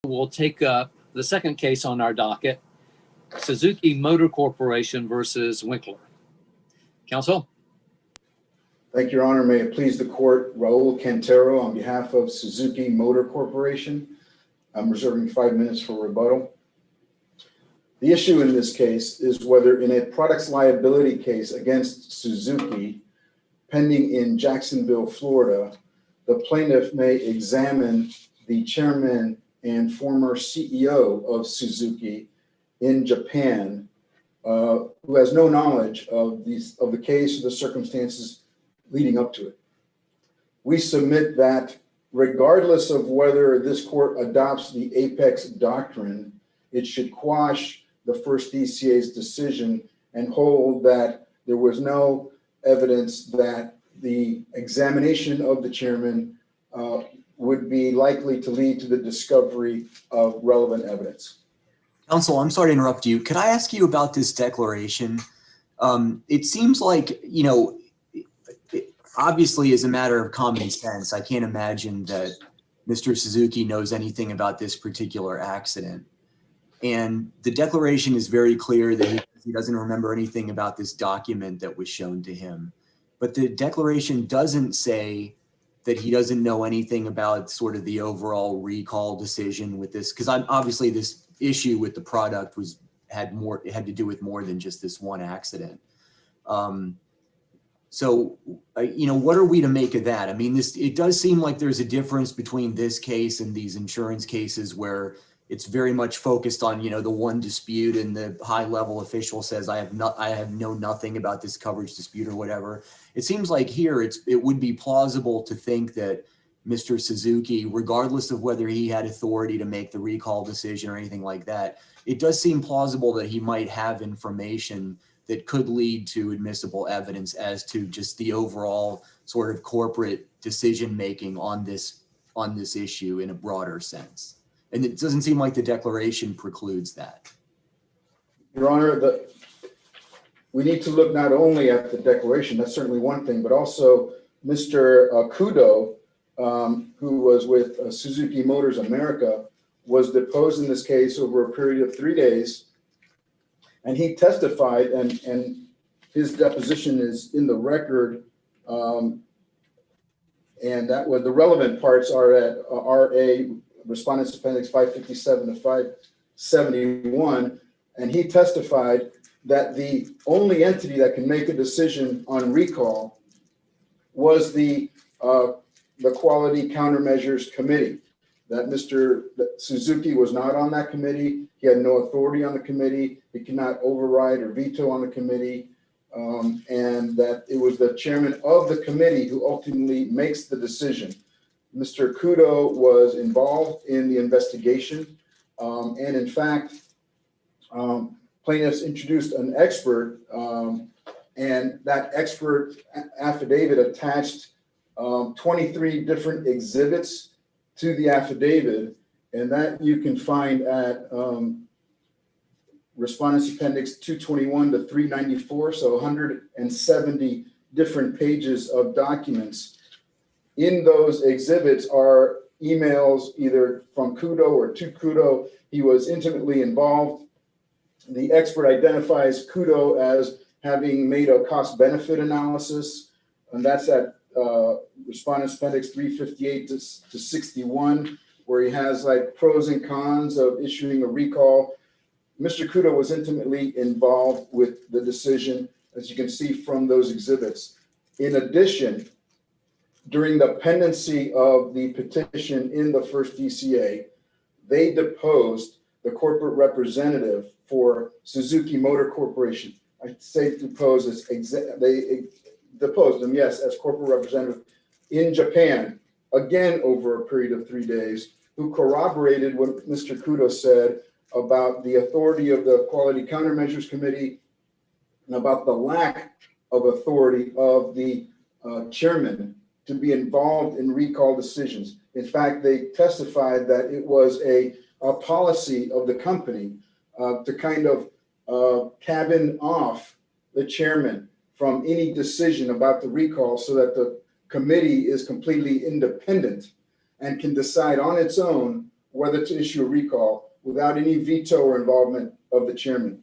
We'll take up the second case on our docket, Suzuki Motor Corporation versus Winkler. Counsel? Thank you, Your Honor. May it please the court, Raul Cantero on behalf of Suzuki Motor Corporation. I'm reserving 5 minutes for rebuttal. The issue in this case is whether in a products liability case against Suzuki pending in Jacksonville, Florida, the plaintiff may examine the chairman and former CEO of Suzuki in Japan, who has no knowledge of the case or the circumstances leading up to it. We submit that regardless of whether this court adopts the Apex doctrine, it should quash the first DCA's decision and hold that there was no evidence that the examination of the chairman would be likely to lead to the discovery of relevant evidence. Counsel, I'm sorry to interrupt you. Could I ask you about this declaration? It seems like, obviously as a matter of common sense, I can't imagine that Mr. Suzuki knows anything about this particular accident. And the declaration is very clear that he doesn't remember anything about this document that was shown to him. But the declaration doesn't say that he doesn't know anything about sort of the overall recall decision with this, because obviously this issue with the product had to do with more than just this one accident. So, what are we to make of that? I mean, it does seem like there's a difference between this case and these insurance cases where it's very much focused on, the one dispute and the high level official says, I have known nothing about this coverage dispute or whatever. It seems like here it would be plausible to think that Mr. Suzuki, regardless of whether he had authority to make the recall decision or anything like that, it does seem plausible that he might have information that could lead to admissible evidence as to just the overall sort of corporate decision making on this issue in a broader sense. And it doesn't seem like the declaration precludes that. Your Honor, we need to look not only at the declaration, that's certainly one thing, but also Mr. Kudo, who was with Suzuki Motors America, was deposed in this case over a period of 3 days. And he testified, and his deposition is in the record. And that was the relevant parts are at RA Respondents Appendix 557 to 571. And he testified that the only entity that can make a decision on recall was the Quality Countermeasures Committee. That Mr. Suzuki was not on that committee. He had no authority on the committee. He cannot override or veto on the committee. And that it was the chairman of the committee who ultimately makes the decision. Mr. Kudo was involved in the investigation. And in fact, plaintiffs introduced an expert, and that expert affidavit attached 23 different exhibits to the affidavit, and that you can find at Respondents Appendix 221 to 394, so 170 different pages of documents. In those exhibits are emails either from Kudo or to Kudo. He was intimately involved. The expert identifies Kudo as having made a cost-benefit analysis, and that's at Respondents Appendix 358 to 61, where he has like pros and cons of issuing a recall. Mr. Kudo was intimately involved with the decision, as you can see from those exhibits. In addition, during the pendency of the petition in the first DCA, they deposed the corporate representative for Suzuki Motor Corporation. I say deposed as they deposed him, yes, as corporate representative in Japan, again over a period of 3 days, who corroborated what Mr. Kudo said about the authority of the Quality Countermeasures Committee and about the lack of authority of the chairman to be involved in recall decisions. In fact, they testified that it was a policy of the company to kind of cabin off the chairman from any decision about the recall so that the committee is completely independent and can decide on its own whether to issue a recall without any veto or involvement of the chairman.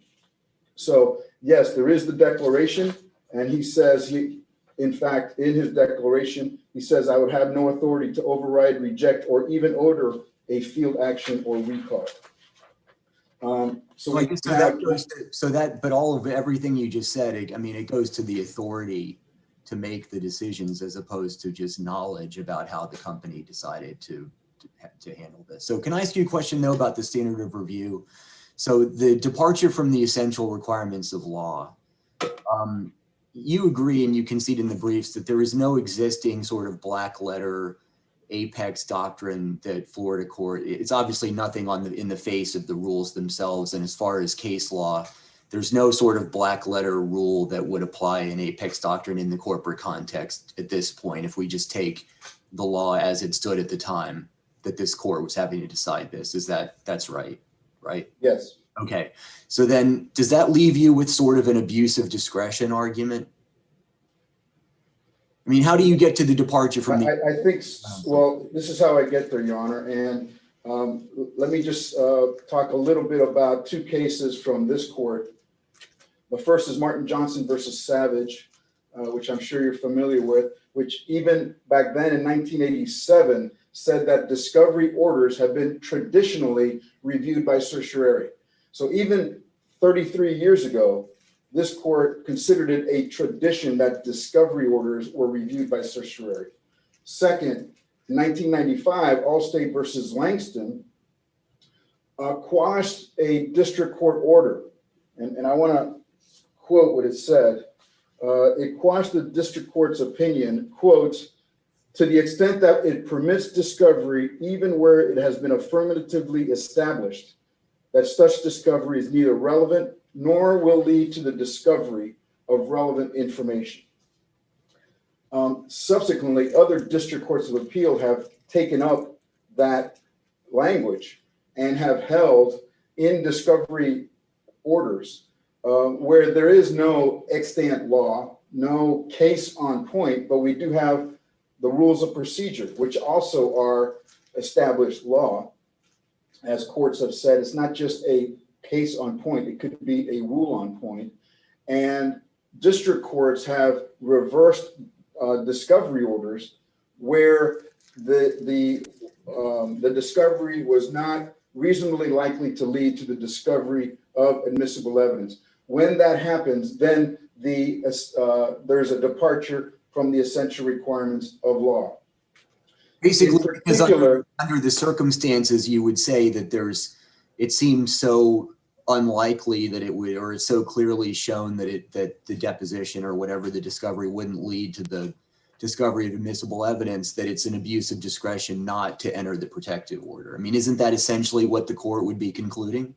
So yes, there is the declaration, and he says in fact, in his declaration, he says, I would have no authority to override, reject, or even order a field action or recall. So Like, we so have, that goes to, but all of everything you just said, it goes to the authority to make the decisions as opposed to just knowledge about how the company decided to handle this. So can I ask you a question though about the standard of review? So the departure from the essential requirements of law, you agree and you concede in the briefs that there is no existing sort of black letter apex doctrine that Florida court, it's obviously nothing in the face of the rules themselves. And as far as case law, there's no sort of black letter rule that would apply an apex doctrine in the corporate context at this point, if we just take the law as it stood at the time that this court was having to decide this. That's right? yes. Okay. So then does that leave you with sort of an abuse of discretion argument? I mean, how do you get to the departure from the... I think, well, this is how I get there, Your Honor. And let me just talk a little bit about two cases from this court. The first is Martin Johnson versus Savage, which I'm sure you're familiar with, which even back then in 1987 said that discovery orders have been traditionally reviewed by certiorari. So even 33 years ago, this court considered it a tradition that discovery orders were reviewed by certiorari. Second, in 1995, Allstate versus Langston quashed a district court order. And I want to quote what it said. It quashed the district court's opinion, quote, to the extent that it permits discovery even where it has been affirmatively established that such discovery is neither relevant nor will lead to the discovery of relevant information. Subsequently, other district courts of appeal have taken up that language and have held in discovery orders where there is no extant law, no case on point, but we do have the rules of procedure, which also are established law. As courts have said, it's not just a case on point, it could be a rule on point. And district courts have reversed discovery orders where the discovery was not reasonably likely to lead to the discovery of admissible evidence. When that happens, then there's a departure from the essential requirements of law. Basically, because under the circumstances, you would say that it seems so unlikely that it would, or it's so clearly shown that the deposition or whatever the discovery wouldn't lead to the discovery of admissible evidence, that it's an abuse of discretion not to enter the protective order. I mean, isn't that essentially what the court would be concluding?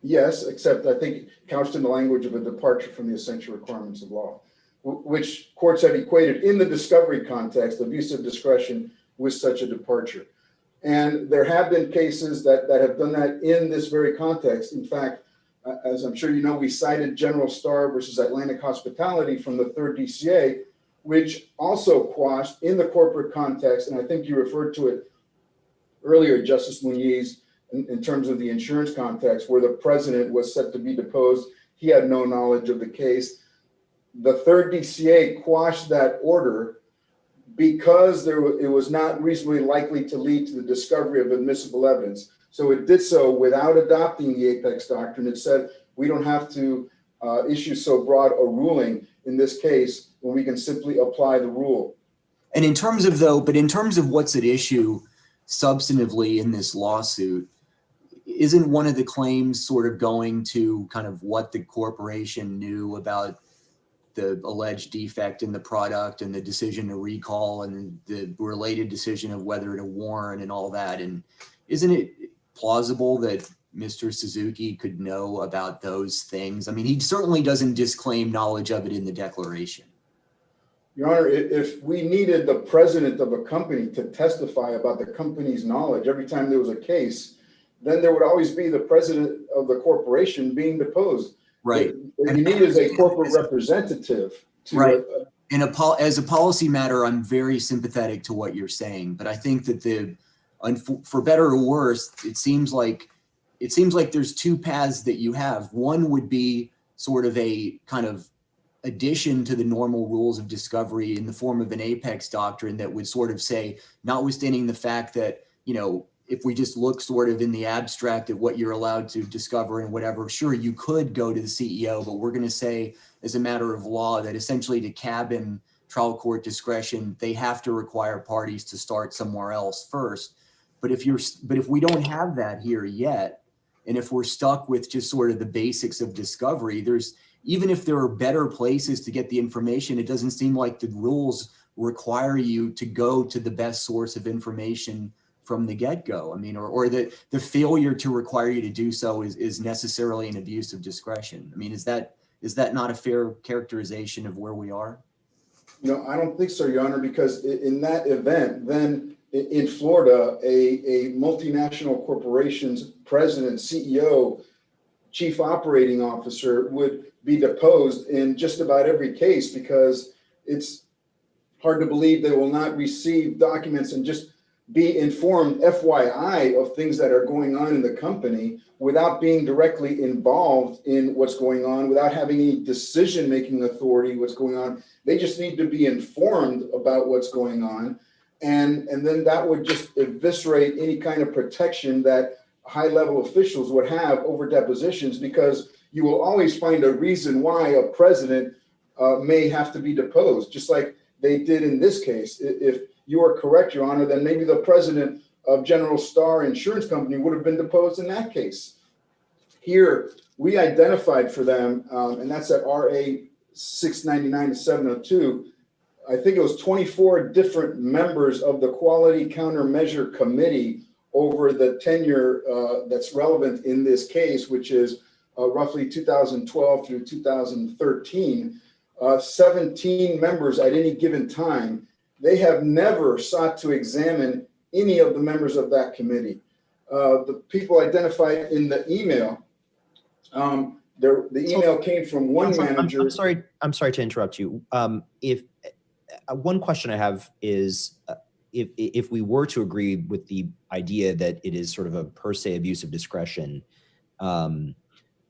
Yes, except I think couched in the language of a departure from the essential requirements of law, which courts have equated in the discovery context, abuse of discretion with such a departure. And there have been cases that have done that in this very context. In fact, as I'm sure you know, we cited General Starr versus Atlantic Hospitality from the 3rd DCA, which also quashed in the corporate context, and I think you referred to it earlier, Justice Muniz, in terms of the insurance context, where the president was set to be deposed. He had no knowledge of the case. The 3rd DCA quashed that order because it was not reasonably likely to lead to the discovery of admissible evidence. So it did so without adopting the Apex Doctrine. It said, we don't have to issue so broad a ruling in this case when we can simply apply the rule. And in terms of what's at issue substantively in this lawsuit, isn't one of the claims sort of going to kind of what the corporation knew about the alleged defect in the product and the decision to recall and the related decision of whether to warn and all that? And isn't it plausible that Mr. Suzuki could know about those things? I mean, he certainly doesn't disclaim knowledge of it in the declaration. Your Honor, if we needed the president of a company to testify about the company's knowledge every time there was a case, then there would always be the president of the corporation being deposed. Right. What you need is a corporate representative. Right. As a policy matter, I'm very sympathetic to what you're saying, but I think that for better or worse, it seems like there's two paths that you have. One would be sort of a kind of addition to the normal rules of discovery in the form of an apex doctrine that would sort of say, notwithstanding the fact that, if we just look sort of in the abstract at what you're allowed to discover and whatever, sure, you could go to the CEO, but we're going to say as a matter of law that essentially to cabin trial court discretion, they have to require parties to start somewhere else first. But if we don't have that here yet, and if we're stuck with just sort of the basics of discovery, even if there are better places to get the information, it doesn't seem like the rules require you to go to the best source of information from the get-go. I mean, or the failure to require you to do so is necessarily an abuse of discretion. I mean, is that not a fair characterization of where we are? I don't think so, Your Honor, because in that event, then in Florida, a multinational corporation's president, CEO, chief operating officer would be deposed in just about every case, because it's hard to believe they will not receive documents and just be informed, FYI, of things that are going on in the company without being directly involved in what's going on, without having any decision-making authority, what's going on. They just need to be informed about what's going on. And then that would just eviscerate any kind of protection that high-level officials would have over depositions, because you will always find a reason why a president may have to be deposed, just like they did in this case. If you are correct, Your Honor, then maybe the president of General Star Insurance Company would have been deposed in that case. Here, we identified for them, and that's at RA 699 to 702, I think it was 24 different members of the Quality Countermeasure Committee over the tenure that's relevant in this case, which is roughly 2012 through 2013. 17 members at any given time. They have never sought to examine any of the members of that committee. The people identified in the email, the email came from one manager. I'm sorry to interrupt you. If one question I have is, if we were to agree with the idea that it is sort of a per se abuse of discretion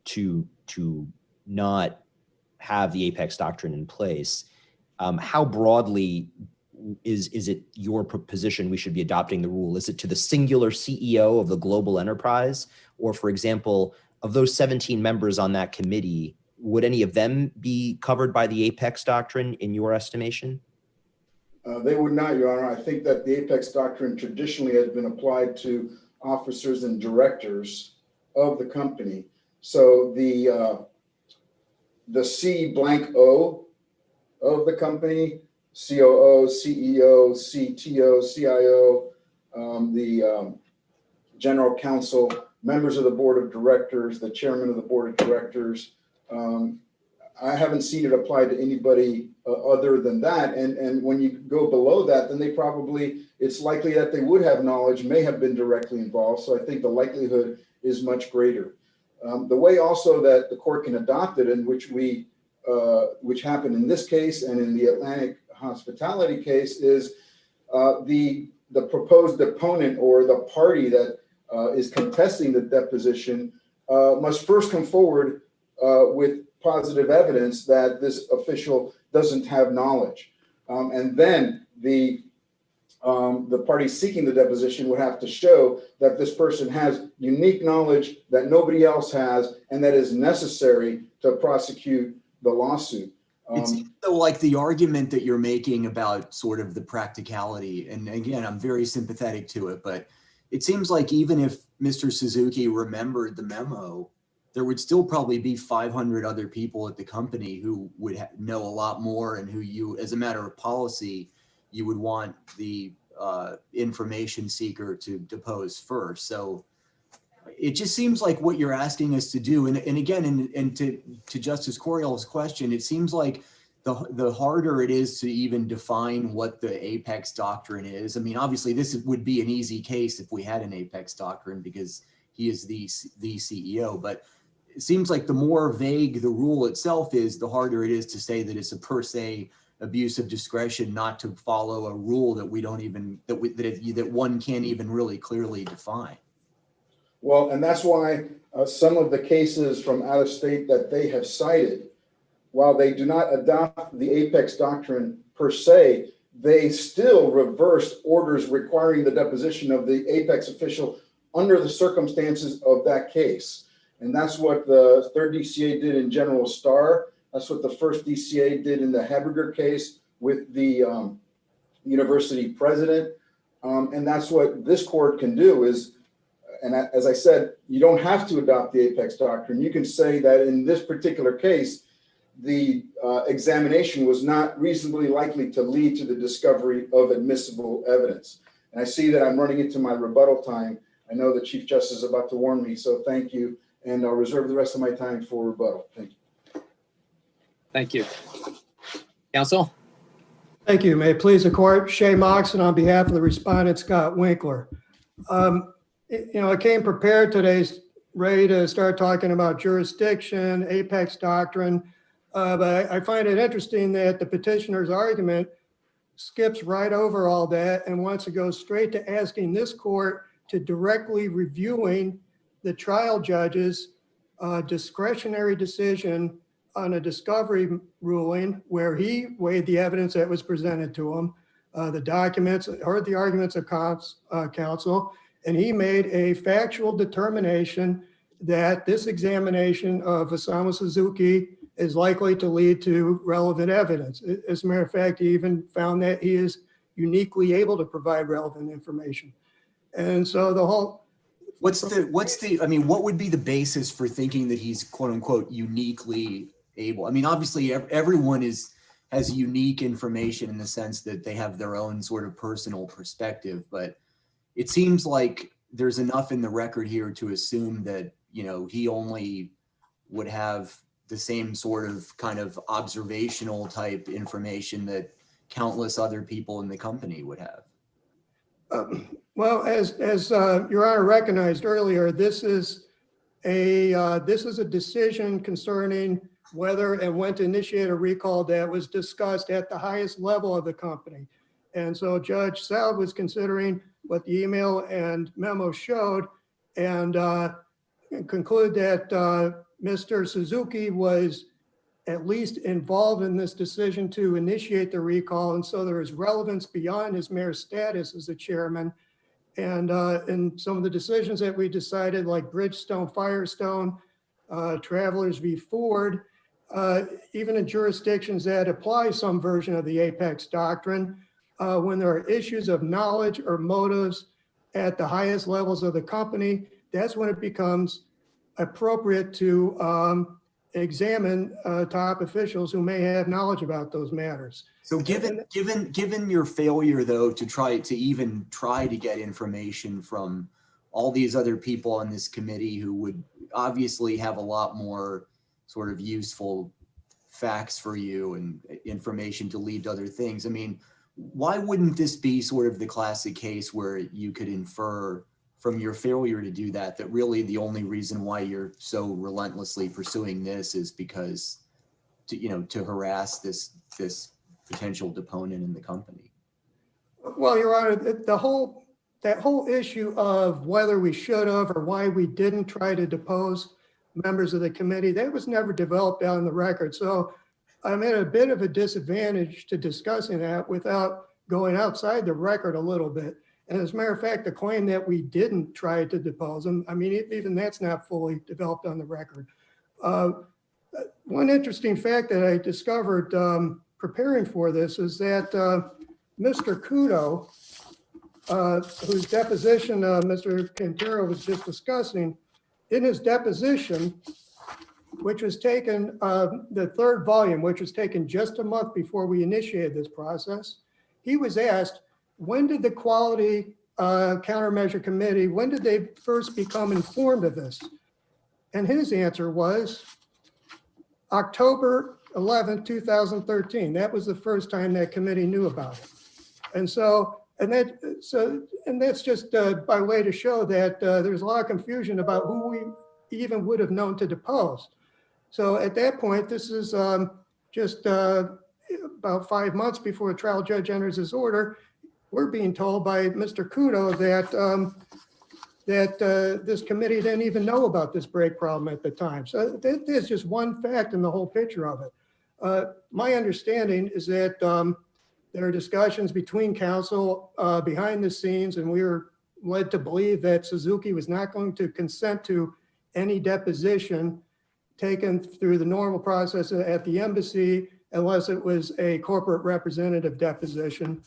to not have the apex doctrine in place, how broadly is it your position we should be adopting the rule? Is it to the singular CEO of the global enterprise? Or, for example, of those 17 members on that committee, would any of them be covered by the apex doctrine in your estimation? They would not, Your Honor. I think that the apex doctrine traditionally has been applied to officers and directors of the company. So the C-blank-O of the company, COO, CEO, CTO, CIO, the general counsel, members of the board of directors, the chairman of the board of directors. I haven't seen it applied to anybody other than that. And when you go below that, then it's likely that they would have knowledge, may have been directly involved. So I think the likelihood is much greater. The way also that the court can adopt it, in which which happened in this case and in the Atlantic Hospitality case, is the proposed deponent or the party that is contesting the deposition must first come forward with positive evidence that this official doesn't have knowledge. And then the party seeking the deposition would have to show that this person has unique knowledge that nobody else has and that is necessary to prosecute the lawsuit. So like the argument that you're making about sort of the practicality, and again, I'm very sympathetic to it, but it seems like even if Mr. Suzuki remembered the memo, there would still probably be 500 other people at the company who would know a lot more, and who you, as a matter of policy, you would want the information seeker to depose first. So it just seems like what you're asking us to do, and again, and to Justice Coriol's question, it seems like the harder it is to even define what the apex doctrine is. I mean, obviously this would be an easy case if we had an apex doctrine because he is the CEO, but it seems like the more vague the rule itself is, the harder it is to say that it's a per se abuse of discretion not to follow a rule that we don't even, that one can't even really clearly define. Well, and that's why some of the cases from out of state that they have cited, while they do not adopt the Apex doctrine per se, they still reversed orders requiring the deposition of the Apex official under the circumstances of that case. And that's what the third DCA did in General Starr. That's what the first DCA did in the Heberger case with the university president. And that's what this court can do is, and as I said, you don't have to adopt the Apex doctrine. You can say that in this particular case, the examination was not reasonably likely to lead to the discovery of admissible evidence. And I see that I'm running into my rebuttal time. I know the Chief Justice is about to warn me, so thank you. And I'll reserve the rest of my time for rebuttal. Thank you. Thank you. Counsel? Thank you. May it please the court, Shay Moxon on behalf of the respondent, Scott Winkler. I came prepared today, ready to start talking about jurisdiction, Apex doctrine, but I find it interesting that the petitioner's argument skips right over all that and wants to go straight to asking this court to directly reviewing the trial judge's discretionary decision on a discovery ruling where he weighed the evidence that was presented to him, the documents, heard the arguments of counsel, and he made a factual determination that this examination of Osamu Suzuki is likely to lead to relevant evidence. As a matter of fact, he even found that he is uniquely able to provide relevant information. And so the whole, what would be the basis for thinking that he's quote unquote uniquely able? I mean, obviously everyone has unique information in the sense that they have their own sort of personal perspective, but it seems like there's enough in the record here to assume that, he only would have the same sort of kind of observational type information that countless other people in the company would have. Well, as Your Honor recognized earlier, this is a decision concerning whether and when to initiate a recall that was discussed at the highest level of the company. And so Judge Saud was considering what the email and memo showed and concluded that Mr. Suzuki was at least involved in this decision to initiate the recall. And so there is relevance beyond his mere status as the chairman. And in some of the decisions that we decided, like Bridgestone, Firestone, Travelers v. Ford, even in jurisdictions that apply some version of the Apex doctrine, when there are issues of knowledge or motives at the highest levels of the company, that's when it becomes appropriate to examine top officials who may have knowledge about those matters. So given your failure though to even try to get information from all these other people on this committee who would obviously have a lot more sort of useful facts for you and information to lead to other things, I mean, why wouldn't this be sort of the classic case where you could infer from your failure to do that, that really the only reason why you're so relentlessly pursuing this is because to harass this potential deponent in the company? Well, Your Honor, that whole issue of whether we should have or why we didn't try to depose members of the committee, that was never developed out on the record. So I'm at a bit of a disadvantage to discussing that without going outside the record a little bit. And as a matter of fact, the claim that we didn't try to depose him, I mean, even that's not fully developed on the record. One interesting fact that I discovered preparing for this is that Mr. Kudo, whose deposition Mr. Quintero was just discussing, in his deposition, which was taken, the third volume, which was taken just a month before we initiated this process, he was asked, when did the Quality Countermeasure Committee, when did they first become informed of this? And his answer was October 11, 2013. That was the first time that committee knew about it. And so, and that's just by way to show that there's a lot of confusion about who we even would have known to depose. So at that point, this is just about 5 months before a trial judge enters his order, we're being told by Mr. Kudo that this committee didn't even know about this brake problem at the time. So there's just one fact in the whole picture of it. My understanding is that there are discussions between counsel behind the scenes, and we were led to believe that Suzuki was not going to consent to any deposition taken through the normal process at the embassy unless it was a corporate representative deposition.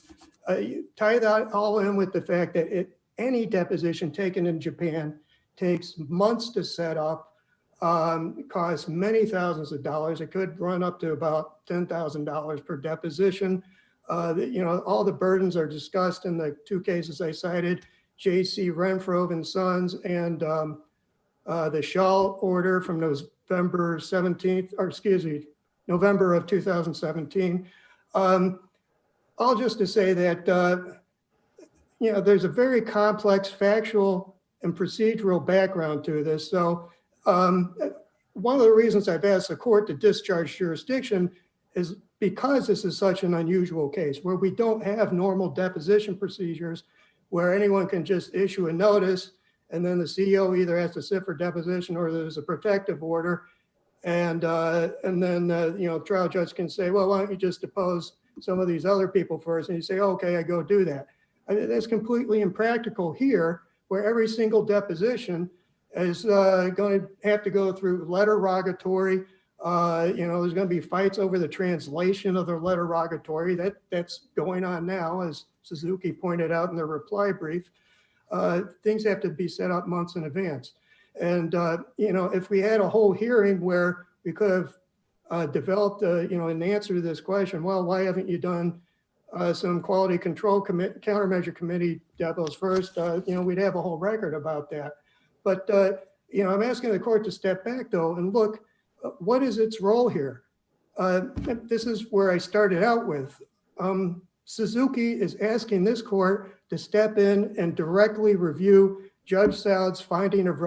You tie that all in with the fact that any deposition taken in Japan takes months to set up, costs many thousands of dollars. It could run up to about $10,000 per deposition. All the burdens are discussed in the two cases I cited, J.C. Renfro and Sons and the Shaw order from November 17th, or excuse me, November of 2017. All just to say that, there's a very complex factual and procedural background to this. So one of the reasons I've asked the court to discharge jurisdiction is because this is such an unusual case where we don't have normal deposition procedures where anyone can just issue a notice and then the CEO either has to sit for deposition or there's a protective order. And then, trial judge can say, well, why don't you just depose some of these other people first? And you say, okay, I go do that. I mean, that's completely impractical here, where every single deposition is going to have to go through letterrogatory. There's going to be fights over the translation of the letterrogatory. That's going on now, as Suzuki pointed out in their reply brief. Things have to be set up months in advance. And, if we had a whole hearing where we could have developed, an answer to this question, well, why haven't you done some quality control countermeasure committee depos first? We'd have a whole record about that. But, I'm asking the court to step back, though, and look, what is its role here? This is where I started out with. Suzuki is asking this court to step in and directly review Judge Saud's finding of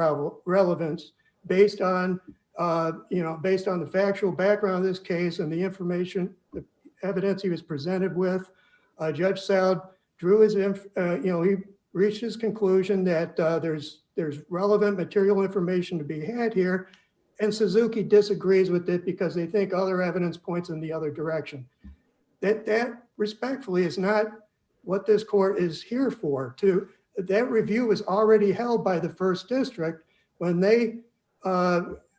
relevance based on the factual background of this case and the information, the evidence he was presented with. Judge Saud drew he reached his conclusion that there's relevant material information to be had here, and Suzuki disagrees with it because they think other evidence points in the other direction. That respectfully is not what this court is here for. That review was already held by the First District when they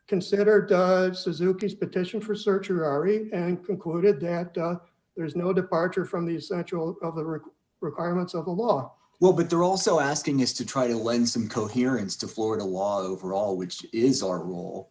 considered Suzuki's petition for certiorari and concluded that there's no departure from the essential of the requirements of the law. Well, but they're also asking us to try to lend some coherence to Florida law overall, which is our role.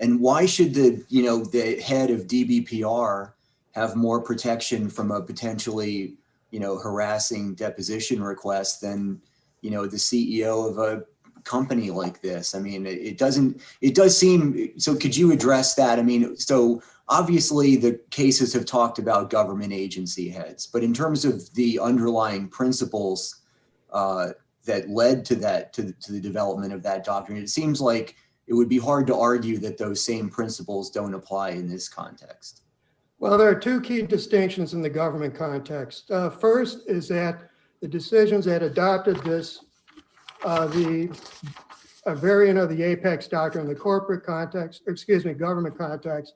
And why should the head of DBPR have more protection from a potentially, harassing deposition request than, the CEO of a company like this? I mean, it does seem, so could you address that? I mean, so obviously the cases have talked about government agency heads, but in terms of the underlying principles that led to the development of that doctrine, it seems like it would be hard to argue that those same principles don't apply in this context. Well, there are two key distinctions in the government context. First is that the decisions that adopted this, a variant of the Apex doctrine in the corporate context, government context,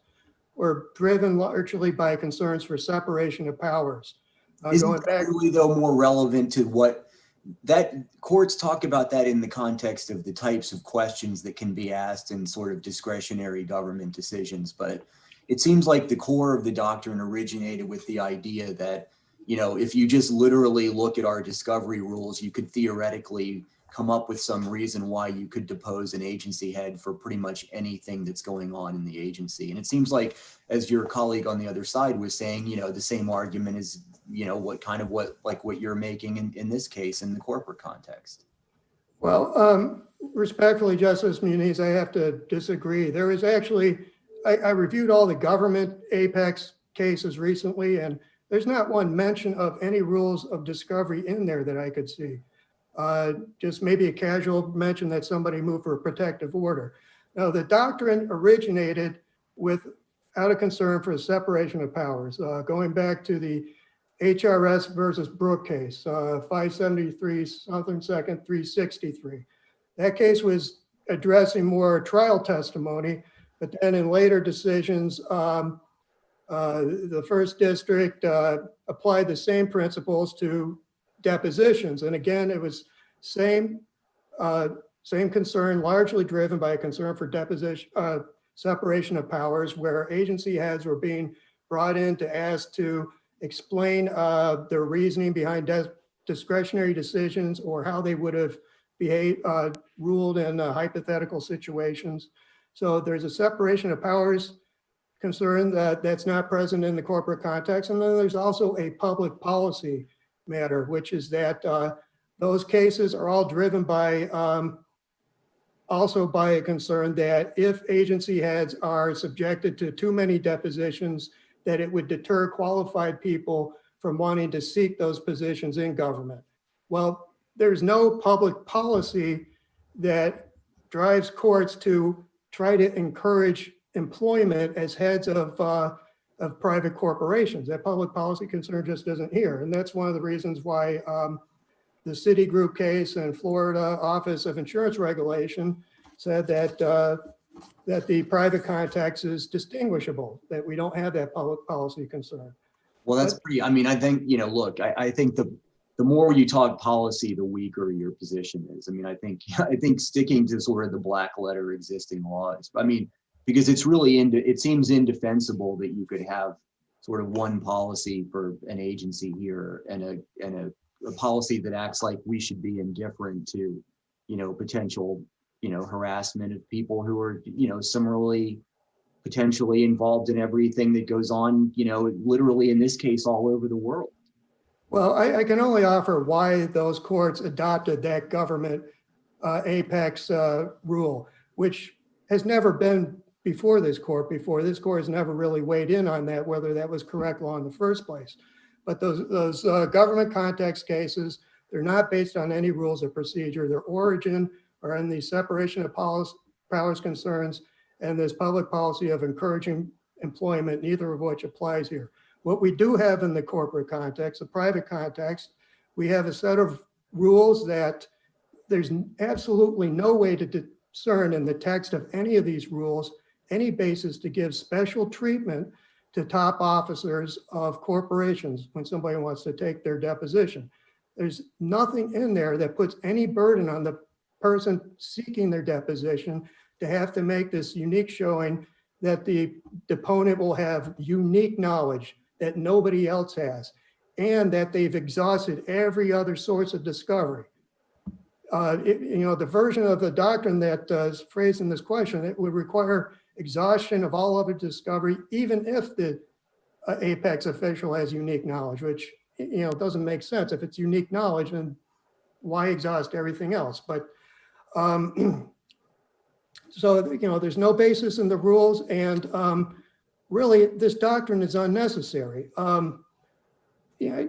were driven largely by concerns for separation of powers. Isn't that really, though, more relevant to what that courts talk about that in the context of the types of questions that can be asked in sort of discretionary government decisions? But it seems like the core of the doctrine originated with the idea that, if you just literally look at our discovery rules, you could theoretically come up with some reason why you could depose an agency head for pretty much anything that's going on in the agency. And it seems like, as your colleague on the other side was saying, the same argument is, what you're making in this case in the corporate context. Well, respectfully, Justice Muniz, I have to disagree. There is actually, I reviewed all the government Apex cases recently, and there's not one mention of any rules of discovery in there that I could see. Just maybe a casual mention that somebody moved for a protective order. Now, the doctrine originated with out of concern for the separation of powers. Going back to the HRS versus Brook case, 573 Southern Second 363. That case was addressing more trial testimony, but then in later decisions, the first district applied the same principles to depositions. And again, it was same concern, largely driven by a concern for deposition, separation of powers, where agency heads were being brought in to ask to explain their reasoning behind discretionary decisions or how they would have behaved, ruled in hypothetical situations. So there's a separation of powers concern that's not present in the corporate context. And then there's also a public policy matter, which is that those cases are all driven by also by a concern that if agency heads are subjected to too many depositions, that it would deter qualified people from wanting to seek those positions in government. Well, there's no public policy that drives courts to try to encourage employment as heads of private corporations. That public policy concern just isn't here. And that's one of the reasons why the Citigroup case and Florida Office of Insurance Regulation said that that the private context is distinguishable, that we don't have that public policy concern. Well, that's pretty, I mean, I think, you know, look, I think the more you talk policy, the weaker your position is. I mean, I think sticking to sort of the black letter existing laws, I mean, because it's really, it seems indefensible that you could have sort of one policy for an agency here and a policy that acts like we should be indifferent to, you know, potential, you know, harassment of people who are, you know, similarly potentially involved in everything that goes on, you know, literally in this case, all over the world. Well, I can only offer why those courts adopted that government apex rule, which has never been before this court before. This court has never really weighed in on that, whether that was correct law in the first place. But those government context cases, they're not based on any rules of procedure. Their origin are in the separation of powers concerns and this public policy of encouraging employment, neither of which applies here. What we do have in the corporate context, the private context, we have a set of rules that there's absolutely no way to discern in the text of any of these rules any basis to give special treatment to top officers of corporations when somebody wants to take their deposition. There's nothing in there that puts any burden on the person seeking their deposition to have to make this unique showing that the deponent will have unique knowledge that nobody else has, and that they've exhausted every other source of discovery. You know, the version of the doctrine that is phrased in this question, it would require exhaustion of all other discovery, even if the apex official has unique knowledge, which, you know, doesn't make sense. If it's unique knowledge, then why exhaust everything else? But so, you know, there's no basis in the rules, and really this doctrine is unnecessary. Yeah,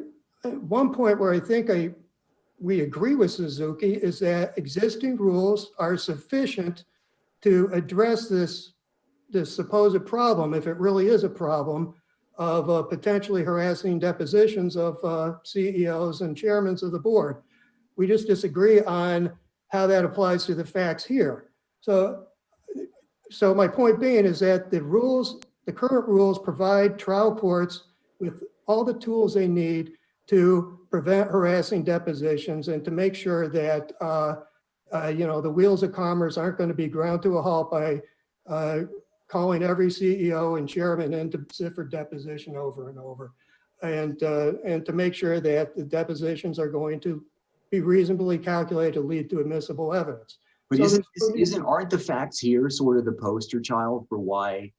at one point where I think we agree with Suzuki is that existing rules are sufficient to address this supposed problem, if it really is a problem, of potentially harassing depositions of CEOs and chairmen of the board. We just disagree on how that applies to the facts here. So my point being is that the current rules provide trial courts with all the tools they need to prevent harassing depositions and to make sure that you know, the wheels of commerce aren't going to be ground to a halt by calling every CEO and chairman in to sit for deposition over and over, and to make sure that the depositions are going to be reasonably calculated to lead to admissible evidence. But So aren't the facts here sort of the poster child for why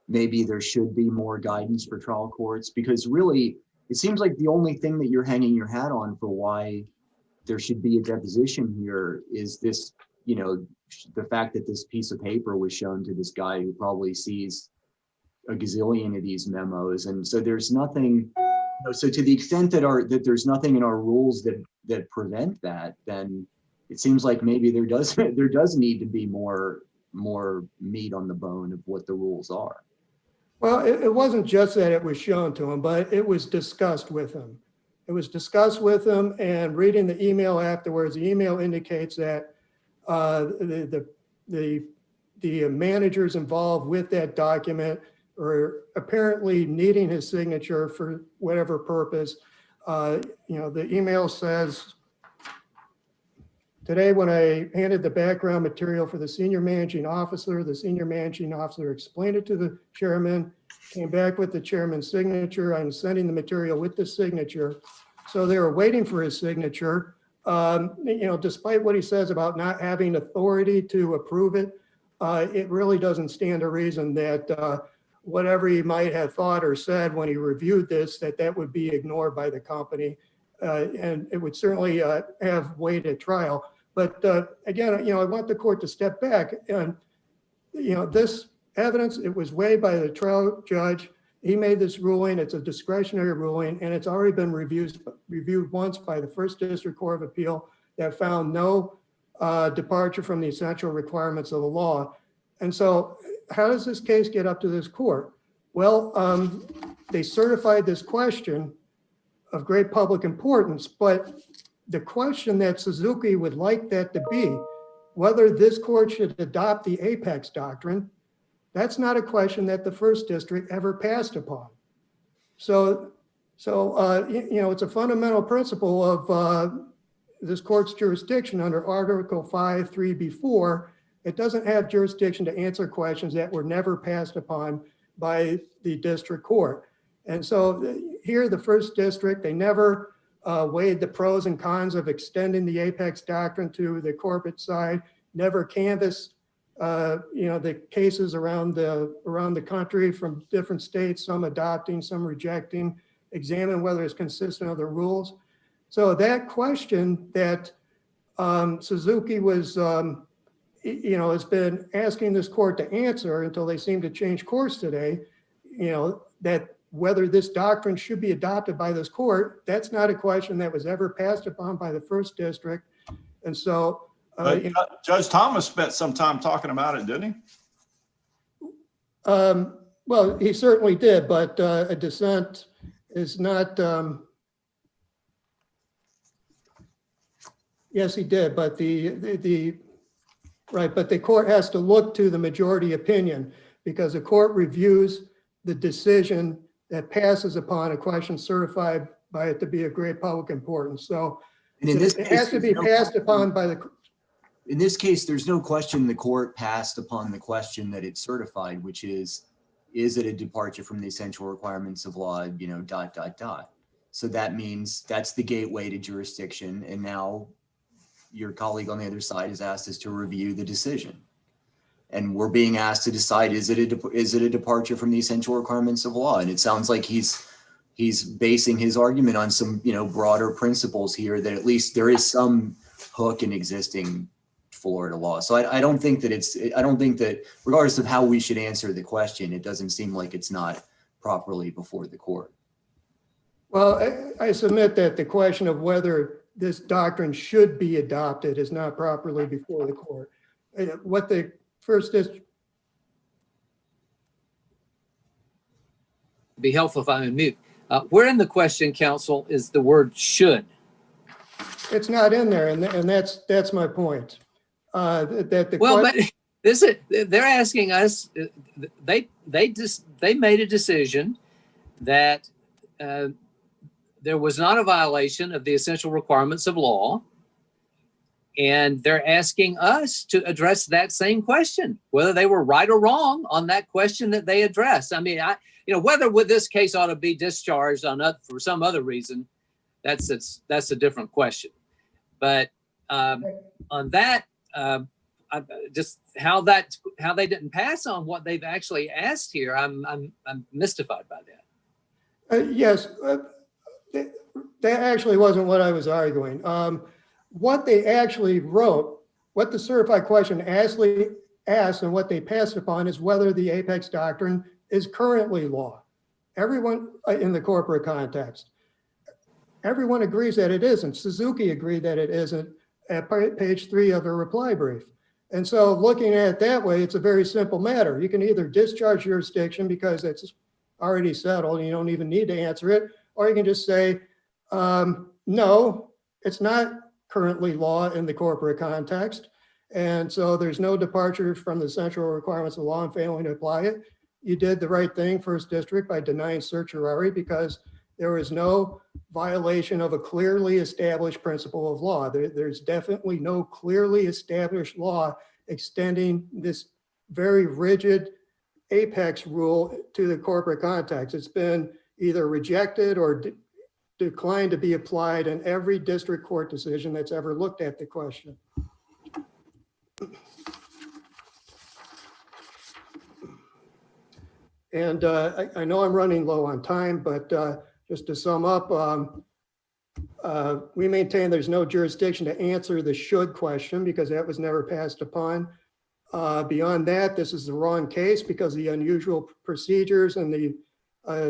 maybe there should be more guidance for trial courts? Because really, it seems like the only thing that you're hanging your hat on for why there should be a deposition here is this, you know, the fact that this piece of paper was shown to this guy who probably sees a gazillion of these memos. And so there's nothing, you know, so to the extent that there's nothing in our rules that prevent that, then it seems like maybe there does need to be more meat on the bone of what the rules are. Well, it wasn't just that it was shown to him, but it was discussed with him. It was discussed with him, and reading the email afterwards, the email indicates that the managers involved with that document are apparently needing his signature for whatever purpose. The email says, today, when I handed the background material for the senior managing officer explained it to the chairman, came back with the chairman's signature. I'm sending the material with the signature. So they were waiting for his signature. Despite what he says about not having authority to approve it, it really doesn't stand to reason that whatever he might have thought or said when he reviewed this, that would be ignored by the company. And it would certainly have weight at trial. But again, I want the court to step back and, this evidence, it was weighed by the trial judge. He made this ruling. It's a discretionary ruling, and it's already been reviewed once by the First District Court of Appeal that found no departure from the essential requirements of the law. And so how does this case get up to this court? Well, they certified this question of great public importance, but the question that Suzuki would like that to be, whether this court should adopt the Apex doctrine, that's not a question that the First District ever passed upon. So it's a fundamental principle of this court's jurisdiction under Article 5, 3B4. It doesn't have jurisdiction to answer questions that were never passed upon by the district court. And so here, the First District, they never weighed the pros and cons of extending the Apex doctrine to the corporate side, never canvassed the cases around the country from different states, some adopting, some rejecting, examine whether it's consistent with the rules. So that question that Suzuki was, has been asking this court to answer until they seem to change course today, that whether this doctrine should be adopted by this court, that's not a question that was ever passed upon by the First District. And so Judge Thomas spent some time talking about it, didn't he? Well, he certainly did, but a dissent is not. Yes, he did, but the court has to look to the majority opinion because the court reviews the decision that passes upon a question certified by it to be of great public importance. So it has to be passed upon by the. In this case, there's no question the court passed upon the question that it certified, which is it a departure from the essential requirements of law, ... So that means that's the gateway to jurisdiction. And now your colleague on the other side has asked us to review the decision. And we're being asked to decide, is it a departure from the essential requirements of law? And it sounds like he's basing his argument on some, broader principles here that at least there is some hook in existing Florida law. So I don't think that regardless of how we should answer the question, it doesn't seem like it's not properly before the court. Well, I submit that the question of whether this doctrine should be adopted is not properly before the court. What the First District. Be helpful if I'm in mute. Where in the question, counsel, is the word should? It's not in there, and that's my point. But they're asking us. They made a decision that there was not a violation of the essential requirements of law, and they're asking us to address that same question, whether they were right or wrong on that question that they addressed. I mean, whether this case ought to be discharged for some other reason, that's a different question. But on that, just how they didn't pass on what they've actually asked here, I'm mystified by that. Yes, that actually wasn't what I was arguing. What they actually wrote, what the certified question actually asked and what they passed upon is whether the Apex doctrine is currently law. Everyone in the corporate context, everyone agrees that it isn't. Suzuki agreed that it isn't at page 3 of her reply brief. And so looking at it that way, it's a very simple matter. You can either discharge jurisdiction because it's already settled and you don't even need to answer it, or you can just say, no, it's not currently law in the corporate context. And so there's no departure from the central requirements of law and failing to apply it. You did the right thing, First District, by denying certiorari because there was no violation of a clearly established principle of law. There's definitely no clearly established law extending this very rigid apex rule to the corporate context. It's been either rejected or declined to be applied in every district court decision that's ever looked at the question. And I know I'm running low on time, but just to sum up, we maintain there's no jurisdiction to answer the should question because that was never passed upon. Beyond that, this is the wrong case because the unusual procedures and the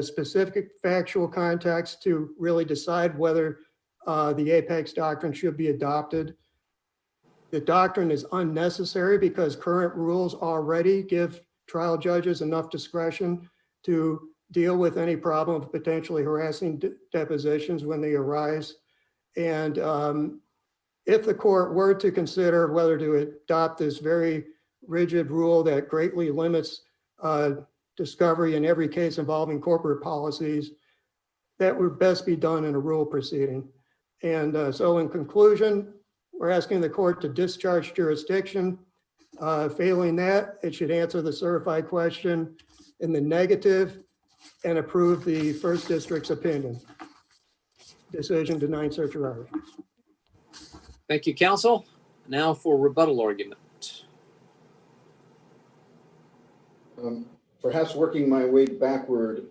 specific factual context to really decide whether the Apex doctrine should be adopted. The doctrine is unnecessary because current rules already give trial judges enough discretion to deal with any problem of potentially harassing depositions when they arise. And if the court were to consider whether to adopt this very rigid rule that greatly limits discovery in every case involving corporate policies, that would best be done in a rule proceeding. And so in conclusion, we're asking the court to discharge jurisdiction. Failing that, it should answer the certified question in the negative and approve the First District's opinion. Decision denying certiorari. Thank you, counsel. Now for rebuttal argument. Perhaps working my way backward,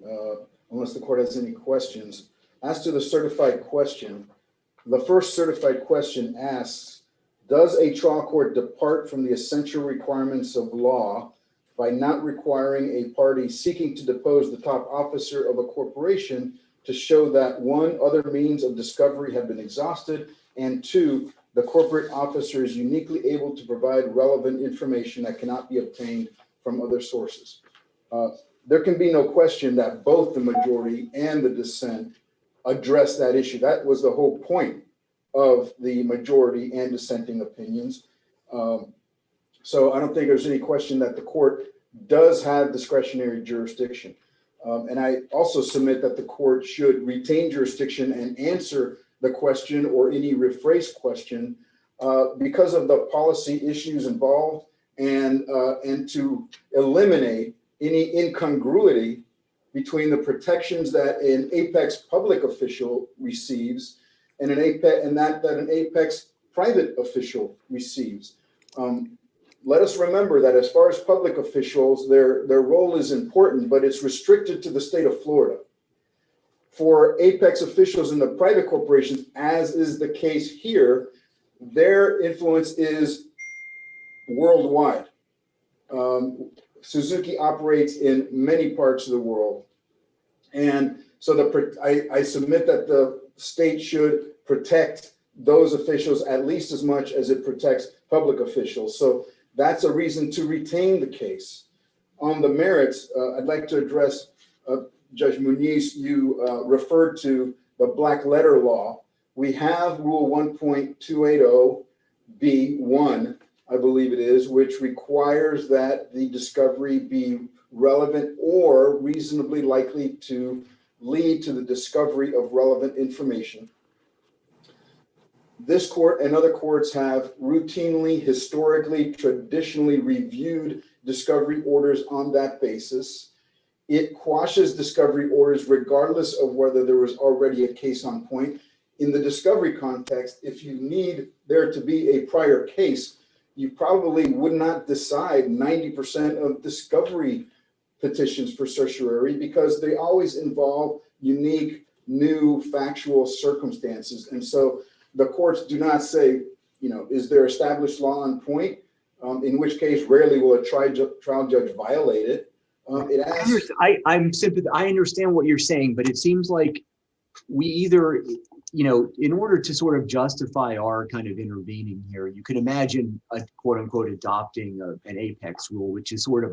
unless the court has any questions. As to the certified question, the first certified question asks, does a trial court depart from the essential requirements of law by not requiring a party seeking to depose the top officer of a corporation to show that, one, other means of discovery have been exhausted, and two, the corporate officer is uniquely able to provide relevant information that cannot be obtained from other sources? There can be no question that both the majority and the dissent address that issue. That was the whole point of the majority and dissenting opinions. So I don't think there's any question that the court does have discretionary jurisdiction. And I also submit that the court should retain jurisdiction and answer the question or any rephrased question because of the policy issues involved and to eliminate any incongruity between the protections that an Apex public official receives and that an Apex private official receives. Let us remember that as far as public officials, their role is important, but it's restricted to the state of Florida. For Apex officials in the private corporations, as is the case here, their influence is worldwide. Suzuki operates in many parts of the world. And so I submit that the state should protect those officials at least as much as it protects public officials. So that's a reason to retain the case. On the merits, I'd like to address, Judge Muniz, you referred to the black letter law. We have Rule 1.280B1, I believe it is, which requires that the discovery be relevant or reasonably likely to lead to the discovery of relevant information. This court and other courts have routinely, historically, traditionally reviewed discovery orders on that basis. It quashes discovery orders regardless of whether there was already a case on point. In the discovery context, if you need there to be a prior case, you probably would not decide 90% of discovery petitions for certiorari because they always involve unique, new factual circumstances. And so the courts do not say, is there established law on point? In which case, rarely will a trial judge violate it. It asks. I understand what you're saying, but it seems like we either you know, in order to sort of justify our kind of intervening here, you could imagine a quote unquote adopting an apex rule, which is sort of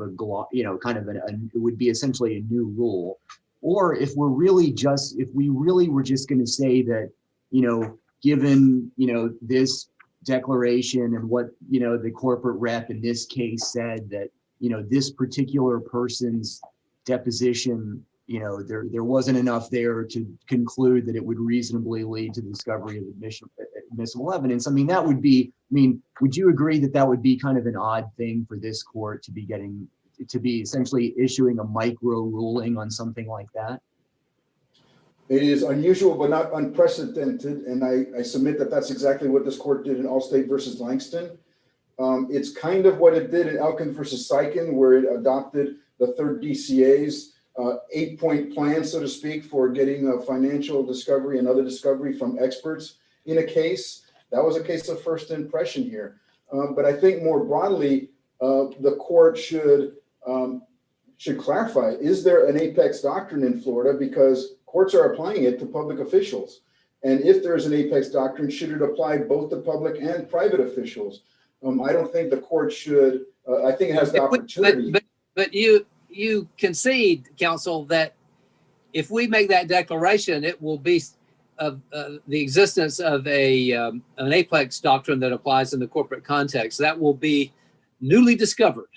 you know, kind of it would be essentially a new rule. Or if we really were just going to say that, you know, given, you know, this declaration and what, you know, the corporate rep in this case said that, you know, this particular person's deposition, you know, there wasn't enough there to conclude that it would reasonably lead to the discovery of admissible evidence. I mean, that would be, I mean, would you agree that that would be kind of an odd thing for this court to be essentially issuing a micro ruling on something like that? It is unusual, but not unprecedented, and I submit that that's exactly what this court did in Allstate versus Langston. It's kind of what it did in Elkin versus Sykin, where it adopted the third DCA's 8-point plan, so to speak, for getting a financial discovery and other discovery from experts in a case. That was a case of first impression here. But I think more broadly, the court should clarify, is there an apex doctrine in Florida? Because courts are applying it to public officials. And if there is an apex doctrine, should it apply both to public and private officials? I don't think the court should, I think it has the opportunity. But you concede, counsel, that if we make that declaration, it will be of the existence of an apex doctrine that applies in the corporate context. That will be newly discovered.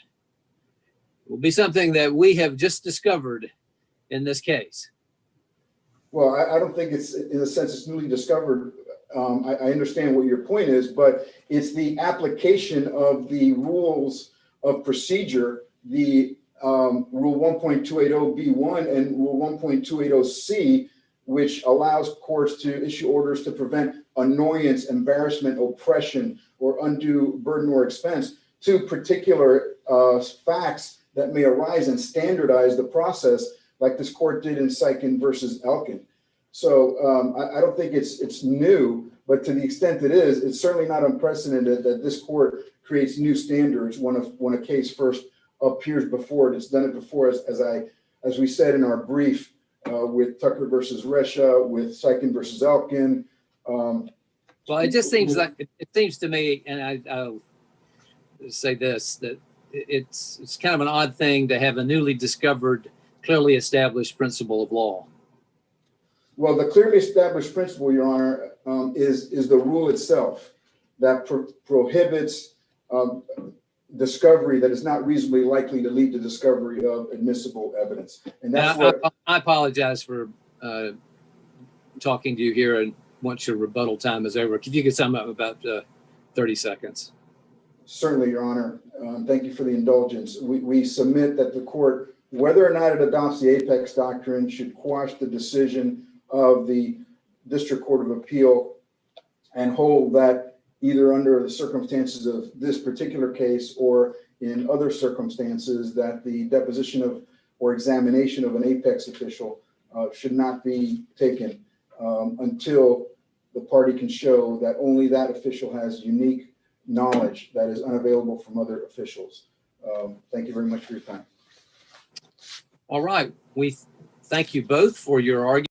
It will be something that we have just discovered in this case. Well, I don't think it's, in a sense, it's newly discovered. I understand what your point is, but it's the application of the rules of procedure, the Rule 1.280B1 and Rule 1.280C, which allows courts to issue orders to prevent annoyance, embarrassment, oppression, or undue burden or expense to particular facts that may arise, and standardize the process like this court did in Sykin versus Elkin. So I don't think it's new, but to the extent it is, it's certainly not unprecedented that this court creates new standards when a case first appears before it. It's done it before, as we said in our brief, with Tucker versus Resha, with Sykin versus Elkin. Well, it just seems like it seems to me, and I'll say this, that it's kind of an odd thing to have a newly discovered, clearly established principle of law. Well, the clearly established principle, Your Honor, is the rule itself that prohibits discovery that is not reasonably likely to lead to discovery of admissible evidence. And that's what I apologize for talking to you here, and once your rebuttal time is over, if you could sum up about 30 seconds. Certainly, Your Honor. Thank you for the indulgence. We submit that the court, whether or not it adopts the apex doctrine, should quash the decision of the District Court of Appeal and hold that either under the circumstances of this particular case or in other circumstances, that the deposition of or examination of an apex official should not be taken until the party can show that only that official has unique knowledge that is unavailable from other officials. Thank you very much for your time. All right. We thank you both for your argument.